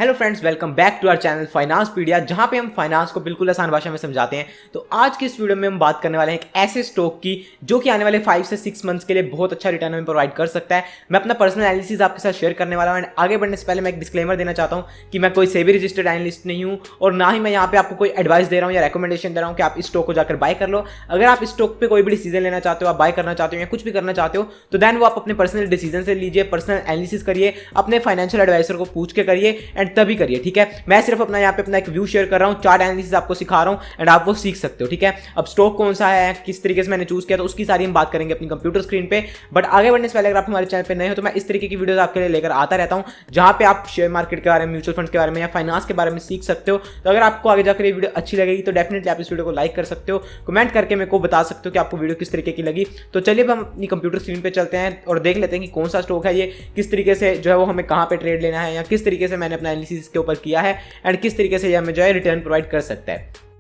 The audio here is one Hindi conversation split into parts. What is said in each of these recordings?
Hello friends, welcome back to our channel Financepedia, जहां पे हम फाइनेंस को बिल्कुल आसान भाषा में समझाते हैं। तो आज की इस वीडियो में हम बात करने वाले हैं एक ऐसे स्टॉक की जो कि आने वाले 5 से 6 मंथ्स के लिए बहुत अच्छा रिटर्न हमें प्रोवाइड कर सकता है। मैं अपना पर्सनल एनालिसिस आपके साथ शेयर करने वाला हूं। एंड आगे बढ़ने से पहले मैं एक डिस्क्लेमर देना चाहता हूं कि मैं कोई सेबी रजिस्टर्ड एनालिस्ट नहीं हूं और ना ही मैं यहाँ पे आपको कोई एडवाइस दे रहा हूँ या रिकमेंडेशन दे रहा हूँ कि आप इस स्टॉक को जाकर बाय कर लो। अगर आप इस स्टॉक पे कोई भी डिसीजन लेना चाहते हो, आप बाय करना चाहते हो या कुछ भी करना चाहते हो, तो देन वो आप अपने पर्सनल डिसीजन से लीजिए, पर्सनल एनालिसिस करिए, अपने फाइनेंशियल एडवाइजर को पूछ के करिए एंड तभी करिए। ठीक है, मैं सिर्फ अपना यहाँ पे अपना एक व्यू शेयर कर रहा हूँ, चार्ट एनालिसिस आपको सिखा रहा हूँ एंड आप वो सीख सकते हो। ठीक है, अब स्टॉक कौन सा है, किस तरीके से मैंने चूज किया, तो उसकी सारी हम बात करेंगे अपनी कंप्यूटर स्क्रीन पे। बट आगे बढ़ने से पहले अगर आप हमारे चैनल पे नए हो तो मैं इस तरीके की वीडियोस आपके लिए लेकर आता रहता हूँ, जहाँ पे आप शेयर मार्केट के बारे में, म्यूचुअल फंड्स के बारे में या फाइनेंस के बारे में सीख सकते हो। तो अगर आपको आगे जाकर ये वीडियो अच्छी लगेगी तो डेफिनेटली आप इस वीडियो को लाइक कर सकते हो, कमेंट करके मेरे को बता सकते हो कि आपको वीडियो किस तरीके की लगी। तो चलिए हम अपनी कंप्यूटर स्क्रीन पे चलते हैं और देख लेते हैं कि कौन सा स्टॉक है, ये किस तरीके से जो है वो हमें कहाँ पे ट्रेड लेना है या किस तरीके से मैंने अपना एनालिसिस के ऊपर किया है एंड किस तरीके से ये हमें जो है रिटर्न प्रोवाइड कर सकता है।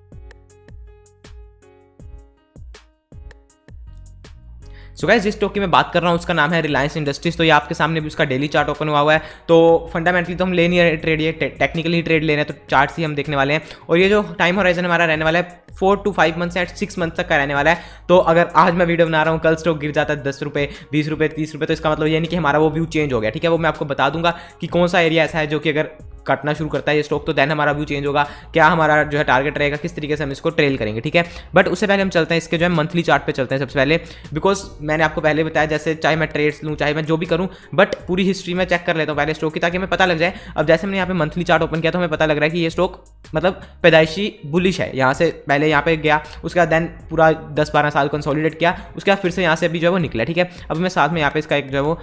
सो गाइस, जिस स्टॉक की मैं बात कर रहा हूँ उसका नाम है रिलायंस इंडस्ट्रीज। तो ये आपके सामने भी उसका डेली चार्ट ओपन हुआ हुआ है। तो फंडामेंटली तो हम ले नहीं रहे ट्रेड, ये टेक्निकली ही ट्रेड ले रहे हैं, तो चार्ट्स ही हम देखने वाले हैं। और ये जो टाइम होराइजन हमारा रहने वाला है 4 to 5 मंथ्स एंड 6 मंथ तक का रहने वाला है। तो अगर आज मैं वीडियो बना रहा हूँ, कल स्टॉक गिर जाता है 10 रुपये, 20 रुपये, 30 रुपये, तो इसका मतलब ये नहीं कि हमारा वो व्यू चेंज हो गया। ठीक है, वो मैं आपको बता दूंगा कि कौन सा एरिया ऐसा है जो कि अगर कटना शुरू करता है ये स्टॉक तो देन हमारा व्यू चेंज होगा, क्या हमारा जो है टारगेट रहेगा, किस तरीके से हम इसको ट्रेल करेंगे। ठीक है, बट उससे पहले हम चलते हैं इसके जो है मंथली चार्ट पे चलते हैं सबसे पहले। बिकॉज मैंने आपको पहले बताया, जैसे चाहे मैं ट्रेड्स लूँ, चाहे मैं जो भी करूँ, बट पूरी हिस्ट्री में चेक कर लेता हूँ पहले स्टॉक की, ताकि हमें पता लग जाए। अब जैसे मैंने यहाँ पे मंथली चार्ट ओपन किया तो हमें पता लग रहा है कि ये स्टॉक मतलब पैदाइशी बुलिश है। यहाँ से पहले यहाँ पे गया, उसके बाद देन पूरा 10-12 साल कंसोलिडेट किया, उसके बाद फिर से यहाँ से अभी जो है वो निकला। ठीक है, अब मैं साथ में यहाँ पे इसका एक जो है वो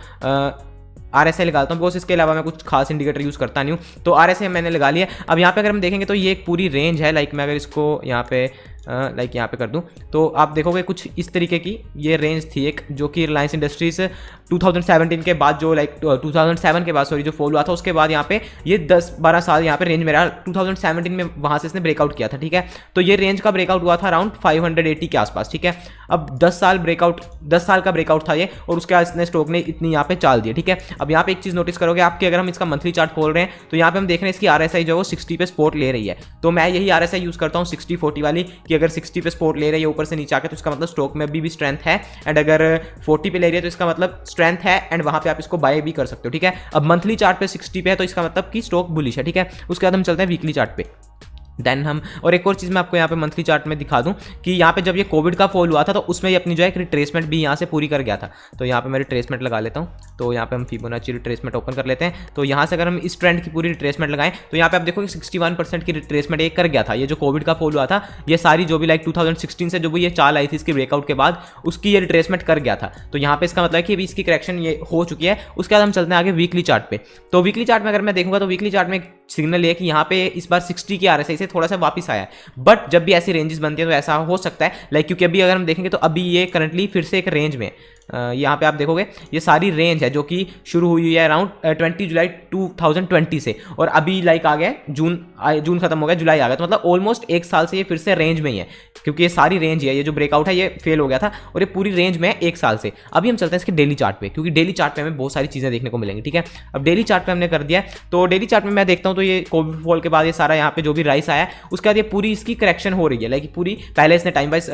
RSI लगाता हूँ, बिकॉज इसके अलावा मैं कुछ खास इंडिकेटर यूज़ करता नहीं हूँ। तो RSI मैंने लगा लिया। अब यहाँ पे अगर हम देखेंगे तो ये एक पूरी रेंज है। लाइक मैं अगर इसको यहाँ पे यहाँ पे कर दूँ तो आप देखोगे कुछ इस तरीके की ये रेंज थी एक, जो कि रिलायंस इंडस्ट्रीज 2017 के बाद जो 2007 के बाद जो फॉल हुआ था, उसके बाद यहाँ पे ये 10-12 साल यहाँ पे रेंज में रहा। 2017 में वहाँ से इसने ब्रेकआउट किया था। ठीक है, तो ये रेंज का ब्रेकआउट हुआ था अराउंड 580 के आसपास। ठीक है, अब 10 साल का ब्रेकआउट था ये, और उसके बाद इसने स्टॉक ने इतनी यहाँ पे चाल दी। ठीक है, अब यहाँ पे एक चीज़ नोटिस करोगे आपकी, अगर हम इसका मंथली चार्ट खोल रहे हैं तो यहाँ पे हम देख रहे हैं इसकी RSI जो है वो 60 पे सपोर्ट ले रही है। तो मैं यही RSI यूज़ करता हूँ 60-40 वाली, कि अगर 60 पे सपोर्ट ले रही है ऊपर से नीचे आके तो इसका मतलब स्टॉक में अभी भी स्ट्रेंथ है, एंड अगर 40 पे ले रही है तो इसका मतलब स्ट्रेंथ है एंड वहाँ पे आप इसको बाय भी कर सकते हो। ठीक है, अब मंथली चार्ट पे 60 पे है तो इसका मतलब कि स्टॉक बुलिश है। ठीक है, उसके बाद हम चलते हैं वीकली चार्ट पे। देन हम और एक और चीज़ मैं आपको यहाँ पे मंथली चार्ट में दिखा दूँ कि यहाँ पे जब ये कोविड का फॉल हुआ था तो उसमें ये अपनी जो है एक रिट्रेसमेंट भी यहाँ से पूरी कर गया था। तो यहाँ पे मैं रिट्रेसमेंट लगा लेता हूँ। तो यहाँ पे हम फिबोनाची रिट्रेसमेंट ओपन कर लेते हैं। तो यहाँ से अगर हम इस ट्रेंड की पूरी रिट्रेसमेंट लगाएं तो यहाँ पे आप देखो कि 61% की रिट्रेसमेंट ये कर गया था। ये जो कोविड का फॉल हुआ था, ये सारी जो भी लाइक 2016 से जो भी ये चाल आई थी इसकी ब्रेकआउट के बाद, उसकी ये रिट्रेसमेंट कर गया था। तो यहाँ पे इसका मतलब है कि अभी इसकी करेक्शन ये हो चुकी है। उसके बाद हम चलते हैं आगे वीकली चार्ट पे। तो वीकली चार्ट में अगर मैं देखूंगा तो वीकली चार्ट में सिग्नल ये कि यहाँ पे इस बार 60 की RSI से थोड़ा सा वापस आया है। बट जब भी ऐसी रेंजेस बनती है तो ऐसा हो सकता है लाइक, क्योंकि अभी अगर हम देखेंगे तो अभी ये करंटली फिर से एक रेंज में यहाँ पे आप देखोगे ये सारी रेंज है जो कि शुरू हुई है अराउंड 20 जुलाई 2020 से, और अभी लाइक आ गया जून खत्म हो गया, जुलाई आ गया। तो मतलब ऑलमोस्ट 1 साल से ये फिर से रेंज में ही है, क्योंकि ये सारी रेंज है। ये जो ब्रेकआउट है ये फेल हो गया था और ये पूरी रेंज में 1 साल से। अभी हम चलते हैं इसके डेली चार्ट पे, क्योंकि डेली चार्ट पे हमें बहुत सारी चीज़ें देखने को मिलेंगी। ठीक है, अब डेली चार्ट पे हमने कर दिया है। तो डेली चार्ट में मैं देखता हूँ तो ये कोविड फॉल के बाद ये सारा यहाँ पे जो भी राइस आया है उसके बाद ये पूरी इसकी करेक्शन हो रही है। लाइक पूरी पहले इसने प्राइस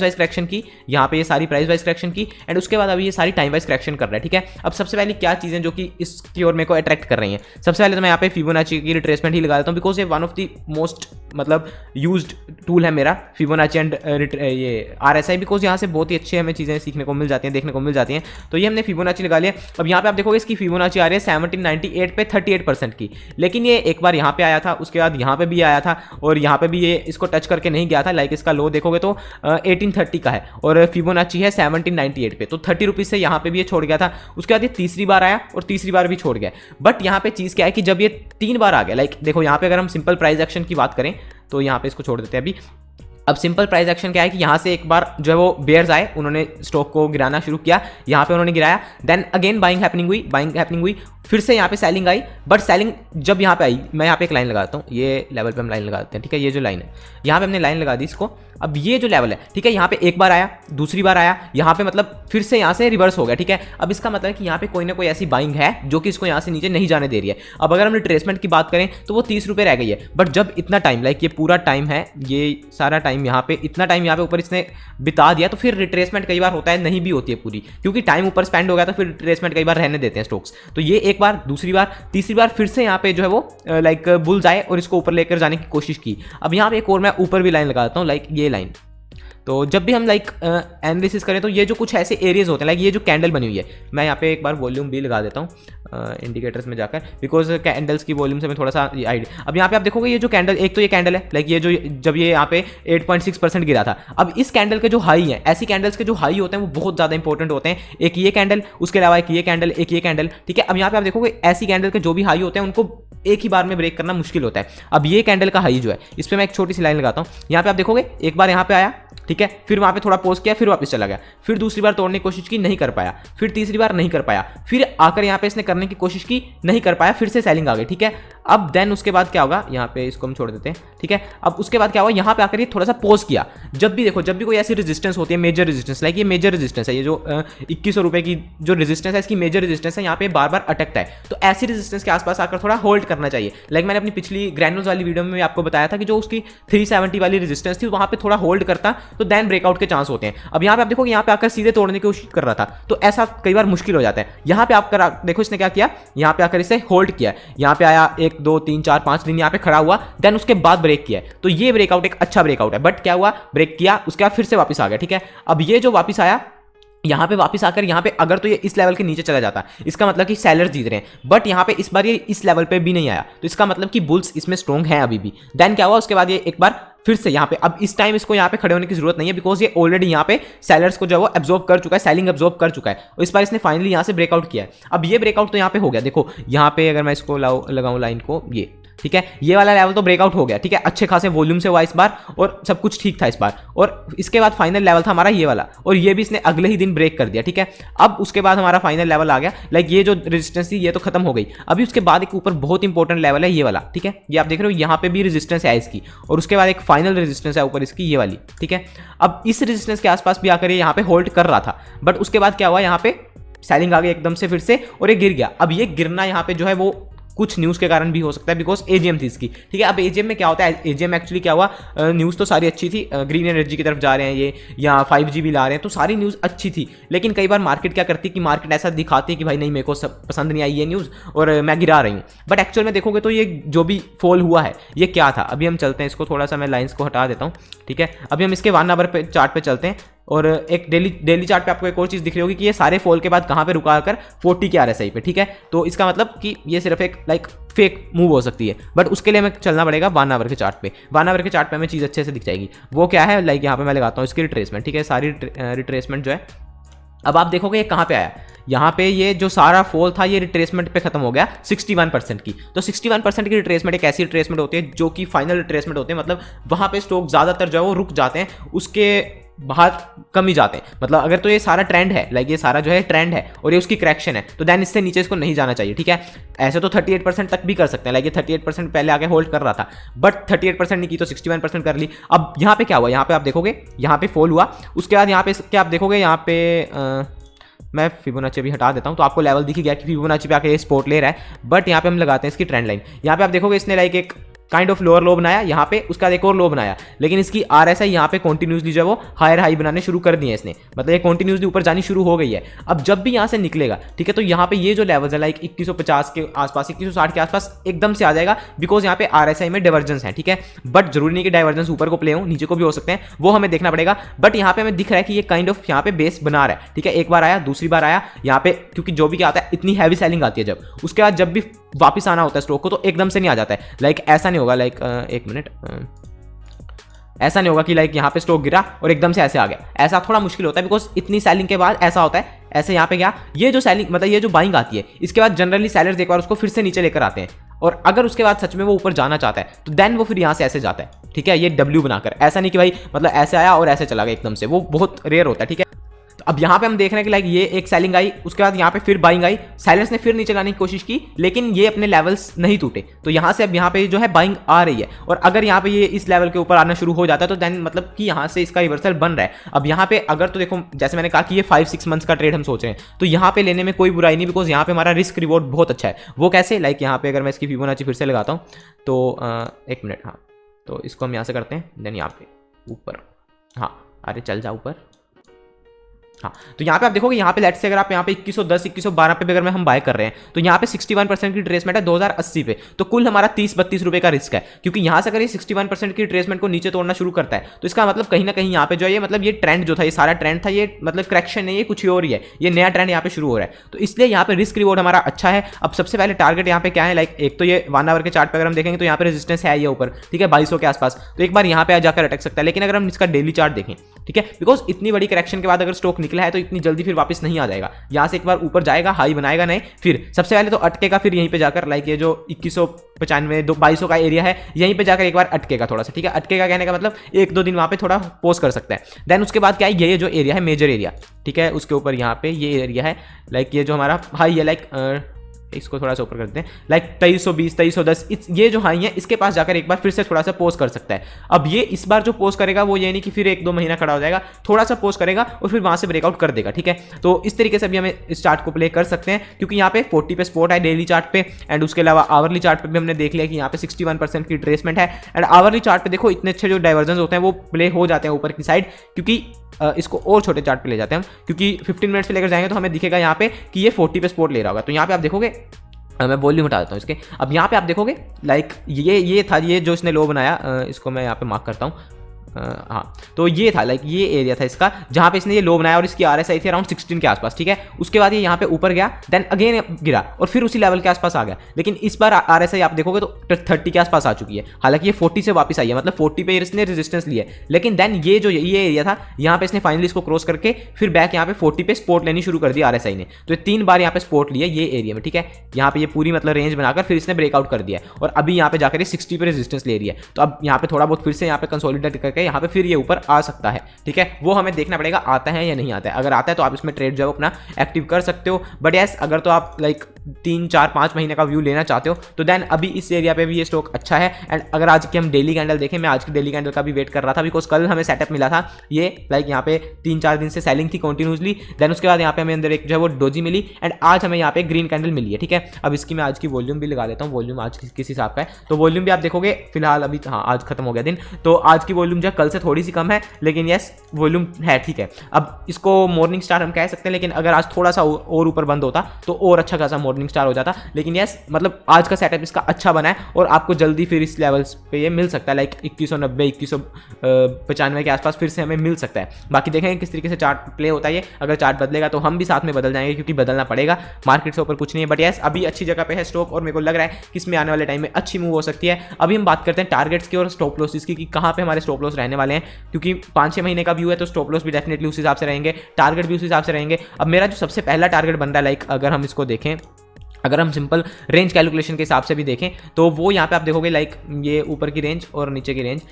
वाइज करेक्शन की, यहाँ पे ये सारी प्राइस वाइज करेक्शन की, एंड उसके बाद अभी ये सारी टाइम करेक्शन कर रहा है। ठीक है, अब सबसे पहले क्या चीजें जो कि इसकी ओर मेरे को अट्रैक्ट कर रही हैं, सबसे पहले तो मैं यहाँ पे फिबोनाची की रिट्रेसमेंट ही लगा देता हूँ, बिकॉज ये वन ऑफ द मोस्ट मतलब यूज्ड टूल है मेरा फिबोनाची एंड ये RSI, बिकॉज यहाँ से बहुत ही अच्छे हमें चीजें सीखने को मिल जाती हैं, देखने को मिल जाती हैं। तो ये हमने फिबोनाची लगा लिया। अब यहाँ पे आप देखोगे इसकी फिबोनाची आ रही है 1798 पे 38% की, लेकिन ये एक बार यहाँ पे आया था, उसके बाद यहाँ पे भी आया था और यहाँ पे भी ये इसको टच करके नहीं गया था। लाइक इसका लो देखोगे तो 1830 का है और फिबोनाची है 1798 पे, तो 30 रुपीज से यहाँ पे भी ये छोड़ गया था। उसके बाद ये तीसरी बार आया और तीसरी बार भी छोड़ गया। बट यहाँ पे चीज़ क्या है कि जब ये 3 बार आ गया, लाइक देखो यहाँ पे अगर हम सिंपल प्राइस एक्शन की बात करें तो यहाँ पे इसको छोड़ देते हैं अभी। अब सिंपल प्राइस एक्शन क्या है कि यहाँ से एक बार जो है वो बेयर्स आए, उन्होंने स्टॉक को गिराना शुरू किया, यहाँ पे उन्होंने गिराया, देन अगेन बाइंग हैपनिंग हुई, फिर से यहाँ पे सेलिंग आई, बट सेलिंग जब यहाँ पे आई, मैं यहाँ पे एक लाइन लगाता हूँ, ये लेवल पे हम लाइन लगाते हैं, ठीक है, ये जो लाइन है यहाँ पे हमने लाइन लगा दी इसको। अब ये जो लेवल है, ठीक है, यहाँ पे एक बार आया, दूसरी बार आया, यहाँ पे मतलब फिर से यहाँ से रिवर्स हो गया, ठीक है। अब इसका मतलब कि यहाँ पे कोई ना कोई ऐसी बाइंग है जो कि इसको यहाँ से नीचे नहीं जाने दे रही है। अब अगर हम रिट्रेसमेंट की बात करें तो वो 30 रुपये रह गई है, बट जब इतना टाइम, लाइक ये पूरा टाइम है, ये सारा टाइम यहाँ पे, इतना टाइम यहाँ पे ऊपर इसने बिता दिया, तो फिर रिट्रेसमेंट कई बार होता है, नहीं भी होती है पूरी, क्योंकि टाइम ऊपर स्पेंड हो गया तो फिर रिट्रेसमेंट कई बार रहने देते हैं स्टॉक्स। तो ये एक बार, दूसरी बार, तीसरी बार फिर से यहाँ पे जो है वो लाइक बुल्स आए और इसको ऊपर लेकर जाने की कोशिश की। अब यहाँ पे एक और मैं ऊपर भी लाइन लगाता हूँ, लाइक ये लाइन। तो जब भी हम लाइक एनालिसिस करें तो ये जो कुछ ऐसे एरियाज होते हैं, लाइक ये जो कैंडल बनी हुई है, मैं यहाँ पे एक बार वॉल्यूम भी लगा देता हूँ इंडिकेटर्स में जाकर, बिकॉज कैंडल्स की वॉल्यूम से मैं थोड़ा सा आइडिया। अब यहाँ पे आप देखोगे ये जो कैंडल, एक तो ये कैंडल है, लाइक ये जो जब ये यहाँ पे 8.6% गिरा था, अब इस कैंडल के जो हाई है, ऐसी कैंडल्स के जो हाई होते हैं वो बहुत ज़्यादा इंपॉर्टेंट होते हैं। एक ये कैंडल, उसके अलावा एक ये कैंडल, एक ये कैंडल, ठीक है। अब यहाँ पे आप देखोगे ऐसी कैंडल के जो भी हाई होते हैं उनको एक ही बार में ब्रेक करना मुश्किल होता है। अब ये कैंडल का हाई जो है, इस पर मैं एक छोटी सी लाइन लगाता हूँ, यहाँ पे आप देखोगे एक बार यहाँ पे आया, ठीक है, फिर वहाँ पे थोड़ा पॉज किया, फिर वापस चला गया, फिर दूसरी बार तोड़ने की कोशिश की, नहीं कर पाया, फिर तीसरी बार नहीं कर पाया, फिर आकर यहाँ पे इसने करने की कोशिश की, नहीं कर पाया, फिर से सेलिंग आ गई, ठीक है। अब देन उसके बाद क्या होगा, यहाँ पे इसको हम छोड़ देते हैं, ठीक है। अब उसके बाद क्या हुआ, यहाँ पे आकर ये थोड़ा सा पॉज किया। जब भी देखो, जब भी कोई ऐसी रेजिस्टेंस होती है, मेजर रेजिस्टेंस, लाइक ये मेजर रेजिस्टेंस है, ये जो 2100 रुपये की जो रेजिस्टेंस है, इसकी मेजर रेजिस्टेंस है, यहाँ पे बार बार अटकता है, तो ऐसी रेजिस्टेंस के आसपास आकर थोड़ा होल्ड करना चाहिए। लाइक मैंने अपनी पिछली ग्रैनुल्स वाली वीडियो में आपको बताया था कि जो उसकी 370 वाली रेजिस्टेंस थी, वहाँ पे थोड़ा होल्ड करता तो देन ब्रेकआउट के चांस होते हैं। अब यहाँ पे आप देखो, यहाँ पे आकर सीधे तोड़ने की कोशिश कर रहा था, तो ऐसा कई बार मुश्किल हो जाता है। यहाँ पे आप देखो इसने क्या किया, यहाँ पे आकर इसे होल्ड किया, यहाँ पे आया 1 2 3 4 5 दिन यहाँ पे खड़ा हुआ, देन उसके बाद ब्रेक किया है, तो ये ब्रेकआउट एक अच्छा ब्रेकआउट है। बट क्या हुआ, ब्रेक किया, उसके बाद फिर से वापस आ गया, ठीक है। अब ये जो वापस आया, यहाँ पे वापस आकर यहाँ पे अगर तो ये इस लेवल के नीचे चला जाता, इसका मतलब कि सेलर जीत रहे हैं, बट यहाँ पे इस बार ये इस लेवल पे भी नहीं आया, तो इसका मतलब कि बुल्स इसमें स्ट्रॉन्ग है अभी भी। देन क्या हुआ, उसके बाद ये एक बार फिर से यहाँ पे, अब इस टाइम इसको यहाँ पे खड़े होने की जरूरत नहीं है, बिकॉज ये ऑलरेडी यहाँ पे सेलर्स को जो वो एब्जॉर्ब कर चुका है, सेलिंग एब्जॉर्ब कर चुका है, और इस बार इसने फाइनली यहाँ से ब्रेकआउट किया है। अब ये ब्रेकआउट तो यहाँ पे हो गया, देखो यहाँ पे अगर मैं इसको लगाऊं लाइन को, ये ठीक है, ये वाला लेवल तो ब्रेकआउट हो गया, ठीक है, अच्छे खासे वॉल्यूम से हुआ इस बार, और सब कुछ ठीक था इस बार। और इसके बाद फाइनल लेवल था हमारा ये वाला, और ये भी इसने अगले ही दिन ब्रेक कर दिया, ठीक है। अब उसके बाद हमारा फाइनल लेवल आ गया, लाइक ये जो रेजिस्टेंस थी ये तो खत्म हो गई। अभी उसके बाद एक ऊपर बहुत इंपॉर्टेंट लेवल है ये वाला, ठीक है, ये आप देख रहे हो, यहाँ पे भी रेजिस्टेंस है इसकी, और उसके बाद एक फाइनल रेजिस्टेंस है ऊपर इसकी, ये वाली, ठीक है। अब इस रेजिस्टेंस के आसपास भी आकर ये यहाँ पे होल्ड कर रहा था, बट उसके बाद क्या हुआ, यहाँ पे सेलिंग आ गई एकदम से फिर से, और ये गिर गया। अब ये गिरना यहाँ पे जो है वो कुछ न्यूज़ के कारण भी हो सकता है, बिकॉज एजीएम थी इसकी, ठीक है। अब एजीएम में क्या होता है, एजीएम एक्चुअली क्या हुआ, न्यूज़ तो सारी अच्छी थी, ग्रीन एनर्जी की तरफ जा रहे हैं ये, या 5G भी ला रहे हैं, तो सारी न्यूज़ अच्छी थी। लेकिन कई बार मार्केट क्या करती है कि मार्केट ऐसा दिखाती है कि भाई नहीं, मेरे को सब पसंद नहीं आई ये न्यूज़ और मैं गिरा रही हूँ, बट एक्चुअल में देखोगे तो ये जो भी फॉल हुआ है ये क्या था। अभी हम चलते हैं, इसको थोड़ा सा मैं लाइन्स को हटा देता हूँ, ठीक है। अभी हम इसके 1 आवर पे चार्ट पे चलते हैं, और एक डेली चार्ट पे आपको एक और चीज़ दिख रही होगी कि ये सारे फॉल के बाद कहाँ पे रुका कर 40 के RSI पे, ठीक है। तो इसका मतलब कि ये सिर्फ एक लाइक फेक मूव हो सकती है, बट उसके लिए हमें चलना पड़ेगा 1 आवर के चार्ट पे। 1 आवर के चार्ट पे हमें चीज़ अच्छे से दिख जाएगी। वो क्या है, लाइक यहाँ पे मैं लगाता हूँ इसकी रिट्रेसमेंट, ठीक है, सारी रिट्रेसमेंट जो है। अब आप देखोगे ये कहाँ पे आया, यहाँ पे ये जो सारा फॉल था ये रिट्रेसमेंट पे खत्म हो गया 61% की। तो 61% की रिट्रेसमेंट एक ऐसी रिट्रेसमेंट होती है जो कि फाइनल रिट्रेसमेंट होती है, मतलब वहाँ पे स्टॉक ज़्यादातर जो है वो रुक जाते हैं, उसके बाहर कम ही जाते हैं। मतलब अगर तो ये सारा ट्रेंड है, लाइक ये सारा जो है ट्रेंड है और ये उसकी करेक्शन है, तो देन इससे नीचे इसको नहीं जाना चाहिए, ठीक है। ऐसे तो 38% तक भी कर सकते हैं, लाइक ये 38% पहले आके होल्ड कर रहा था, बट 38% नहीं की तो 61% कर ली। अब यहाँ पे क्या हुआ, यहाँ पे आप देखोगे यहाँ पे फॉल हुआ, उसके बाद यहाँ पे क्या आप देखोगे, यहाँ पे मैं फिबोनाची भी हटा देता हूँ, तो आपको लेवल दिख गया कि फिबोनाची पे आके ये सपोर्ट ले रहा है। बट यहाँ पे हम लगाते हैं इसकी ट्रेंड लाइन, यहाँ पे आप देखोगे इसने लाइक एक काइंड ऑफ लोअर लो बनाया यहाँ पे, उसके बाद एक और लो बनाया, लेकिन इसकी RSI यहाँ पे कंटिन्यूसली जो है वो हायर हाई बनाने शुरू कर दिए इसने, मतलब ये कंटिन्यूसली ऊपर जानी शुरू हो गई है। अब जब भी यहाँ से निकलेगा, ठीक है, तो यहाँ पे ये जो लेवल्स है लाइक 2150 के आसपास, 2160 के आसपास एकदम से आ जाएगा, बिकॉज यहाँ पे RSI में डाइवर्जेंस है, ठीक है। बट जरूरी नहीं कि डाइवर्जेंस ऊपर को प्ले हो, नीचे को भी हो सकते हैं, वो हमें देखना पड़ेगा। बट यहाँ पे हमें दिख रहा है कि ये काइंड ऑफ यहाँ पे बेस बना रहा है, ठीक है। एक बार आया, दूसरी बार आया यहाँ पे, क्योंकि जो भी क्या आता है इतनी हैवी सेलिंग आती है जब, उसके बाद जब भी वापस आना होता है स्टॉक को तो एकदम से नहीं आ जाता है। लाइक ऐसा नहीं होगा, लाइक एक मिनट, ऐसा नहीं होगा कि लाइक यहाँ पे स्टॉक गिरा और एकदम से ऐसे आ गया, ऐसा थोड़ा मुश्किल होता है, बिकॉज इतनी सेलिंग के बाद ऐसा होता है। ऐसे यहाँ पे क्या, ये जो सेलिंग मतलब ये जो बाइंग आती है, इसके बाद जनरली सेलर्स एक बार उसको फिर से नीचे लेकर आते हैं, और अगर उसके बाद सच में वो ऊपर जाना चाहता है तो देन वो फिर यहाँ से ऐसे जाता है, ठीक है, ये W बनाकर। ऐसा नहीं कि भाई मतलब ऐसे आया और ऐसे चला गया एकदम से, वो बहुत रेयर होता है, ठीक है। अब यहाँ पे हम देख रहे हैं कि लाइक ये एक सेलिंग आई, उसके बाद यहाँ पे फिर बाइंग आई, साइलेंस ने फिर नीचे लाने की कोशिश की लेकिन ये अपने लेवल्स नहीं टूटे, तो यहाँ से अब यहाँ पे जो है बाइंग आ रही है। और अगर यहाँ पे ये इस लेवल के ऊपर आना शुरू हो जाता है तो देन मतलब कि यहाँ से इसका रिवर्सल बन रहा है। अब यहाँ पे अगर तो देखो जैसे मैंने कहा कि ये 5-6 मंथ्स का ट्रेड हम सोच रहे हैं, तो यहाँ पे लेने में कोई बुराई नहीं, बिकॉज यहाँ पे हमारा रिस्क रिवॉर्ड बहुत अच्छा है। वो कैसे, लाइक यहाँ पे अगर मैं इसकी फिबोनाची फिर से लगाता हूँ तो 1 मिनट, हाँ तो इसको हम यहाँ से करते हैं, देन यहाँ पे ऊपर, हाँ अरे चल जा ऊपर, हाँ तो यहाँ पे आप देखोगे यहाँ पे लेट्स से अगर आप यहाँ पे 2110 2112 पे अगर हम बाय कर रहे हैं तो यहाँ पे 61% की ट्रेसमेंट है 2080 पे, तो कुल हमारा 30-32 रुपए का रिस्क है। क्योंकि यहाँ से अगर ये 61% की ट्रेसमेंट को नीचे तोड़ना शुरू करता है तो इसका मतलब कहीं ना कहीं यहाँ पे जो है ये मतलब ये ट्रेंड जो था, ये सारा ट्रेंड था, ये मतलब करेक्शन नहीं है, कुछ और ही है, ये नया ट्रेंड यहाँ पे शुरू हो रहा है। तो इसलिए यहाँ पे रिस्क रिवॉर्ड हमारा अच्छा है। अब सबसे पहले टारगेट यहाँ पे क्या है, लाइक एक तो ये 1 आवर के चार्ट पे अगर हम देखेंगे तो यहाँ पे रेजिस्टेंस है ये ऊपर, ठीक है 2200 के आसपास, तो एक बार यहाँ पे जाकर अटक सकता है। लेकिन अगर हम इसका डेली चार्ट देखें, ठीक है, बिकॉज इतनी बड़ी करेक्शन के बाद अगर स्टॉक निकला है तो इतनी जल्दी फिर वापस नहीं आ जाएगा, यहाँ से एक बार ऊपर जाएगा, हाई बनाएगा नहीं, फिर सबसे पहले तो अटकेगा, फिर यहीं पे जाकर लाइक ये जो 2195 2200 का एरिया है यहीं पे जाकर एक बार अटकेगा थोड़ा सा, ठीक है, अटकेगा कहने का मतलब 1-2 दिन वहाँ पे थोड़ा पोज कर सकता है। देन उसके बाद क्या है, ये जो एरिया है मेजर एरिया, ठीक है, उसके ऊपर यहाँ पे ये एरिया है, लाइक ये जो हमारा हाई है, लाइक इसको थोड़ा सा ऊपर करते हैं, लाइक 2320 2310, ये जो हाई है इसके पास जाकर एक बार फिर से थोड़ा सा पोज कर सकता है। अब ये इस बार जो पोज करेगा वो ये नहीं कि फिर 1-2 महीना खड़ा हो जाएगा, थोड़ा सा पोज करेगा और फिर वहां से ब्रेकआउट कर देगा, ठीक है। तो इस तरीके से भी हमें इस चार्ट को प्ले कर सकते हैं, क्योंकि यहाँ पे 40 पे स्पॉट है डेली चार्ट पे, एंड उसके अलावा आवरली चार्ट पे भी हमने देख लिया कि यहाँ पे 61% की ट्रेसमेंट है। एंड आवरली चार्ट पे देखो इतने अच्छे जो डाइवर्जेंस होते हैं वो प्ले हो जाते हैं ऊपर की साइड, क्योंकि इसको और छोटे चार्ट पे ले जाते हैं हम, क्योंकि 15 मिनट्स पे लेकर जाएंगे तो हमें दिखेगा यहाँ पे कि ये 40 पे स्पॉट ले रहा होगा। तो यहाँ पे आप देखोगे, मैं वॉल्यूम हटा देता हूँ इसके, अब यहाँ पे आप देखोगे लाइक ये था, ये जो इसने लो बनाया, इसको मैं यहाँ पे मार्क करता हूँ, हाँ तो ये था लाइक ये एरिया था इसका जहाँ पे इसने ये लो बनाया और इसकी RSI थी अराउंड 16 के आसपास, ठीक है। उसके बाद ये यहाँ पे ऊपर गया, देन अगेन गिरा और फिर उसी लेवल के आसपास आ गया, लेकिन इस बार RSI आप देखोगे तो 30 के आसपास आ चुकी है। हालांकि ये 40 से वापस आई है, मतलब 40 पे इसने रेजिस्टेंस लिया है, लेकिन देन ये जो ये एरिया था यहाँ पे इसने फाइनली इसको क्रॉस करके फिर बैक यहाँ पे 40 पे स्पोर्ट लेनी शुरू कर दी RSI ने। तो ये 3 बार यहाँ पे स्पोर्ट लिया ये एरिया में, ठीक है। यहाँ पे ये पूरी मतलब रेंज बनाकर फिर इसने ब्रेकआउट कर दिया और अभी यहाँ पे जाकर ये 60 पे रेजिस्टेंस ले रही है। तो अब यहाँ पे थोड़ा बहुत फिर से यहाँ पे कंसोलिडेट करके यहाँ पे फिर ये ऊपर आ सकता है, ठीक है। वो हमें देखना पड़ेगा आता है या नहीं आता है। अगर आता है तो आप इसमें ट्रेड जो है अपना एक्टिव कर सकते हो, बट यस अगर तो आप लाइक 3-4-5 महीने का व्यू लेना चाहते हो तो देन अभी इस एरिया पे भी ये स्टॉक अच्छा है। एंड अगर आज की हम डेली कैंडल देखें, मैं आज की डेली कैंडल का भी वेट कर रहा था, बिकॉज कल हमें सेटअप मिला था ये लाइक यहाँ पे 3-4 दिन से सेलिंग थी कंटिन्यूसली, देन उसके बाद यहाँ पे हमें अंदर एक जो है वो डोजी मिली एंड आज हमें यहाँ पे ग्रीन कैंडल मिली है, ठीक है। अब इसकी मैं आज की वॉल्यूम भी लगा देता हूँ, वॉल्यूम आज किस हिसाब का है, तो वॉल्यूम भी आप देखोगे फिलहाल अभी, हाँ आज खत्म हो गया दिन, तो आज की वॉल्यूम जो कल से थोड़ी सी कम है, लेकिन यस वॉल्यूम है, ठीक है। अब इसको मॉर्निंग स्टार हम कह सकते हैं, लेकिन अगर आज थोड़ा सा और ऊपर बंद होता तो और अच्छा खासा मॉर्निंग स्टार हो जाता, लेकिन यस मतलब आज का सेटअप इसका अच्छा बना है और आपको जल्दी फिर इस लेवल्स पे ये मिल सकता है, लाइक 2190 2195 के आसपास फिर से हमें मिल सकता है। बाकी देखेंगे किस तरीके से चार्ट प्ले होता है ये, अगर चार्ट बदलेगा तो हम भी साथ में बदल जाएंगे, क्योंकि बदलना पड़ेगा, मार्केट से ऊपर कुछ नहीं है। बट यस अभी अच्छी जगह पे है स्टॉक और मेरे को लग रहा है कि इसमें आने वाले टाइम में अच्छी मूव हो सकती है। अभी हम बात करते हैं टारगेट्स की और स्टॉप लॉसेस की, कि कहाँ पे हमारे स्टॉप लॉस रहने वाले हैं, क्योंकि 5-6 महीने का व्यू है तो स्टॉप लॉस भी डेफिनेटली उस हिसाब से रहेंगे, टारगेट भी उस हिसाब से रहेंगे। अब मेरा जो सबसे पहला टारगेट बन रहा है, लाइक अगर हम इसको देखें, अगर हम सिंपल रेंज कैलकुलेशन के हिसाब से भी देखें तो वो यहाँ पे आप देखोगे लाइक ये ऊपर की रेंज और नीचे की रेंज,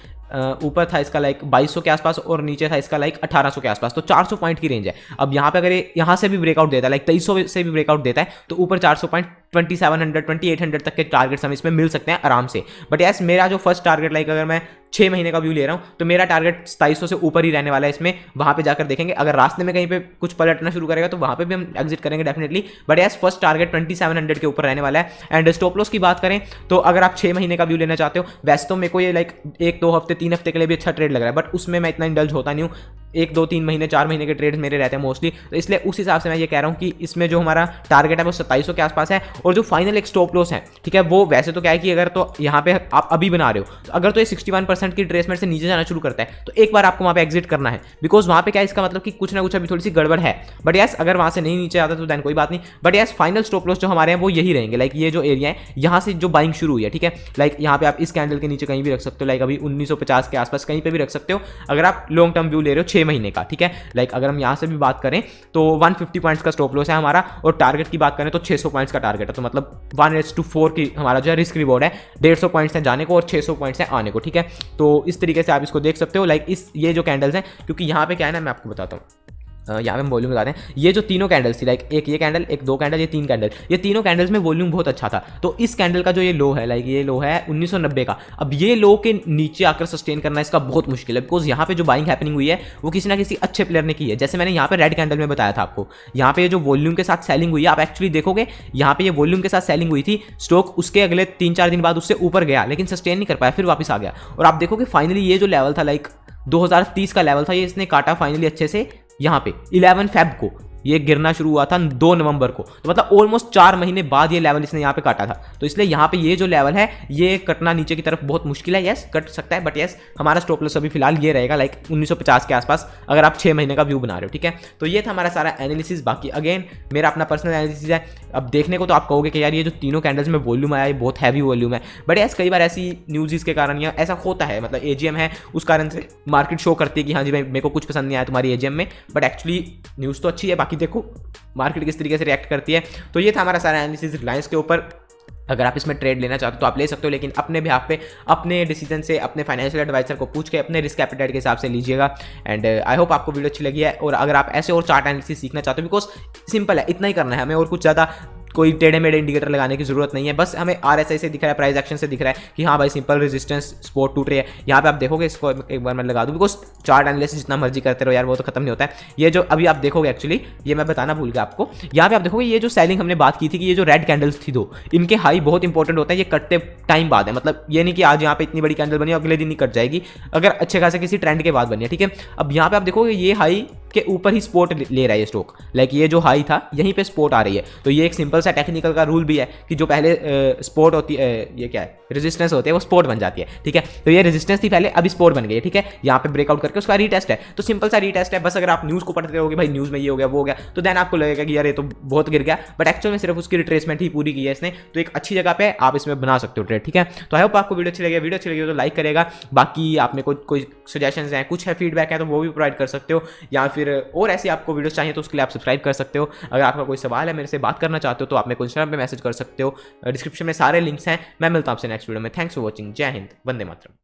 ऊपर था इसका लाइक 2200 के आसपास और नीचे था इसका लाइक 1800 के आसपास, तो 400 पॉइंट की रेंज है। अब यहाँ पे अगर ये यहाँ से भी ब्रेकआउट देता है, लाइक 2300 से भी ब्रेकआउट देता है, तो ऊपर 400 पॉइंट 2700 2800 तक के टारगेट्स हम इसमें मिल सकते हैं आराम से। बट यस मेरा जो फर्स्ट टारगेट, लाइक अगर मैं 6 महीने का व्यू ले रहा हूँ तो मेरा टारगेट 2700 से ऊपर ही रहने वाला है इसमें, वहाँ पे जाकर देखेंगे। अगर रास्ते में कहीं पे कुछ पलटना शुरू करेगा तो वहाँ पे भी हम एग्जिट करेंगे definitely, but yes first target 2700 के ऊपर रहने वाला है। एंड स्टॉप लॉस की बात करें तो अगर आप 6 महीने का व्यू लेना चाहते हो, वैसे तो मेरे को ये लाइक 1-2 हफ्ते 3 हफ्ते के लिए भी अच्छा ट्रेड लग रहा है, बट उसमें मैं इतना इंडल्ज होता नहीं हूँ, 1-2-3 महीने 4 महीने के ट्रेड्स मेरे रहते हैं मोस्टली, तो इसलिए उस हिसाब से मैं ये कह रहा हूँ कि इसमें जो हमारा टारगेट है वो 2700 के आसपास है। और जो फाइनल एक स्टॉप लॉस है, ठीक है, वो वैसे तो क्या है कि अगर तो यहाँ पे आप अभी बना रहे हो, तो अगर तो ये 61% की ट्रेसमेंट से नीचे जाना शुरू करता है तो एक बार आपको वहाँ पे एग्जिट करना है, बिकॉज वहाँ पे क्या है, इसका मतलब कि कुछ ना कुछ अभी थोड़ी सी गड़बड़ है। बट यस अगर वहाँ से नहीं नीचे आता तो देन कोई बात नहीं, but yes final stop loss जो हमारे हैं वो यही रहेंगे, लाइक ये जो एरिया है यहाँ से जो बाइंग शुरू हुई है, ठीक है, लाइक यहाँ पे आप इस कैंडल के नीचे कहीं भी रख सकते हो, लाइक अभी 1950 के आसपास कहीं पे भी रख सकते हो अगर आप लॉन्ग टर्म व्यू ले रहे हो 6 महीने का, ठीक है। लाइक अगर हम यहाँ से भी बात करें तो 150 पॉइंट्स का स्टॉप लॉस है हमारा, और टारगेट की बात करें तो 600 पॉइंट्स का टारगेट है, तो मतलब 1:4 की हमारा जो है रिस्क रिवॉर्ड है, 150 पॉइंट्स है जाने को और 600 पॉइंट्स है आने को, ठीक है। तो इस तरीके से आप इसको देख सकते हो, लाइक इस ये जो कैंडल्स हैं, क्योंकि यहाँ पे क्या है ना, मैं आपको बताता हूँ, यहाँ पे हम वॉल्यूम लगाते हैं। ये जो तीनों कैंडल्स थी, लाइक एक ये कैंडल, एक 2 कैंडल, ये 3 कैंडल, ये तीनों कैंडल्स में वॉल्यूम बहुत अच्छा था। तो इस कैंडल का जो ये लो है, लाइक ये लो है 1990 का, अब ये लो के नीचे आकर सस्टेन करना इसका बहुत मुश्किल है, बिकॉज यहाँ पे जो बाइंग हैपनिंग हुई है वो किसी ना किसी अच्छे प्लेयर ने की है। जैसे मैंने यहाँ पे रेड कैंडल में बताया था आपको, यहाँ पे जो वॉल्यूम के साथ सेलिंग हुई है, आप एक्चुअली देखोगे यहाँ पे ये वॉल्यूम के साथ सेलिंग हुई थी, स्टॉक उसके अगले 3-4 दिन बाद उससे ऊपर गया, लेकिन सस्टेन नहीं कर पाया, फिर वापस आ गया। और आप देखोगे फाइनली ये जो लेवल था, लाइक 2030 का लेवल था, ये इसने काटा फाइनली अच्छे से यहाँ पे 11 फेब को। ये गिरना शुरू हुआ था 2 नवंबर को, तो मतलब ऑलमोस्ट 4 महीने बाद ये लेवल इसने यहाँ पे काटा था। तो इसलिए यहाँ पे ये जो लेवल है ये कटना नीचे की तरफ बहुत मुश्किल है। यस, कट सकता है, बट यस हमारा स्टॉप लॉस अभी फिलहाल ये रहेगा, लाइक 1950 के आसपास, अगर आप 6 महीने का व्यू बना रहे हो, ठीक है। तो ये था हमारा सारा एनालिसिस। बाकी अगेन मेरा अपना पर्सनल एनालिसिस है। अब देखने को तो आप कहोगे कि यार ये जो तीनों कैंडल्स में वॉल्यूम आया, ये बहुत हैवी वॉल्यूम है, बट यस कई बार ऐसी न्यूज़ के कारण या ऐसा होता है, मतलब एजीएम है उस कारण से मार्केट शो करती है कि हाँ जी भाई मेरे को कुछ पसंद नहीं आया तुम्हारी एजीएम में, बट एक्चुअली न्यूज़ तो अच्छी है। बाकी देखो मार्केट किस तरीके से रिएक्ट करती है। तो ये था हमारा सारा एनालिसिस रिलायंस के ऊपर। अगर आप इसमें ट्रेड लेना चाहते हो तो आप ले सकते हो, लेकिन अपने बिहाफ पे अपने डिसीजन से अपने फाइनेंशियल एडवाइजर को पूछ के अपने रिस्क एपेटाइट के हिसाब से लीजिएगा। एंड आई होप आपको वीडियो अच्छी लगी है। और अगर आप ऐसे और चार्ट एनालिसिस सीखना चाहते हो, बिकॉज सिंपल है, इतना ही करना है हमें, और कुछ ज़्यादा कोई टेढ़े मेढ़े इंडिकेटर लगाने की जरूरत नहीं है। बस हमें RSI से दिख रहा है, प्राइस एक्शन से दिख रहा है कि हाँ भाई सिंपल रेजिस्टेंस सपोर्ट टूट रही है। यहाँ पे आप देखोगे, इसको एक बार मैं लगा दूँ, बिकॉज चार्ट एनालिसिस जितना मर्जी करते रहो यार वो तो खत्म नहीं होता है। ये जो अभी आप देखोगे, एक्चुअली ये मैं बताना भूल गया आपको, यहाँ पे आप देखोगे ये जो सेलिंग हमने बात की थी कि ये जो रेड कैंडल्स थी 2, इनके हाई बहुत इंपॉर्टेंट होता है, ये कटते टाइम बाद है। मतलब ये नहीं कि आज यहाँ पे इतनी बड़ी कैंडल बनी अगले दिन ही कट जाएगी, अगर अच्छे खासे किसी ट्रेंड के बाद बनी है, ठीक है। अब यहाँ पे आप देखोगे ये हाई के ऊपर ही सपोर्ट ले रहा है स्टॉक, लाइक ये जो हाई था यहीं पे सपोर्ट आ रही है। तो ये एक सिंपल सा टेक्निकल का रूल भी है कि जो पहले सपोर्ट होती है, ये क्या है, रेजिस्टेंस होती है, वो सपोर्ट बन जाती है, ठीक है। तो ये रेजिस्टेंस थी पहले, अभी सपोर्ट बन गई है, ठीक है। यहाँ पे ब्रेकआउट करके उसका रीटेस्ट है, तो सिंपल सा रीटेस्ट है। बस अगर आप न्यूज़ को पढ़ते रहोगे भाई न्यूज़ में ये हो गया वो हो गया, तो देन आपको लगेगा कि यार ये तो बहुत गिर गया, बट एक्चुअल में सिर्फ उसकी रिट्रेसमेंट ही पूरी की है इसने। तो एक अच्छी जगह पे आप इसमें बना सकते हो ट्रेड, ठीक है। तो आई होप आपको वीडियो अच्छी लगी हो तो लाइक करेगा। बाकी आप में कोई सजेशंस हैं, कुछ है फीडबैक है तो वो भी प्रोवाइड कर सकते हो, या फिर और ऐसी आपको वीडियोस चाहिए तो उसके लिए आप सब्सक्राइब कर सकते हो। अगर आपका कोई सवाल है मेरे से बात करना चाहते हो तो आप मेरे को इंस्टाग्राम पे मैसेज कर सकते हो, डिस्क्रिप्शन में सारे लिंक्स हैं। मैं मिलता हूं आपसे नेक्स्ट वीडियो में। Thanks for watching. जय हिंद, वंदे मातरम।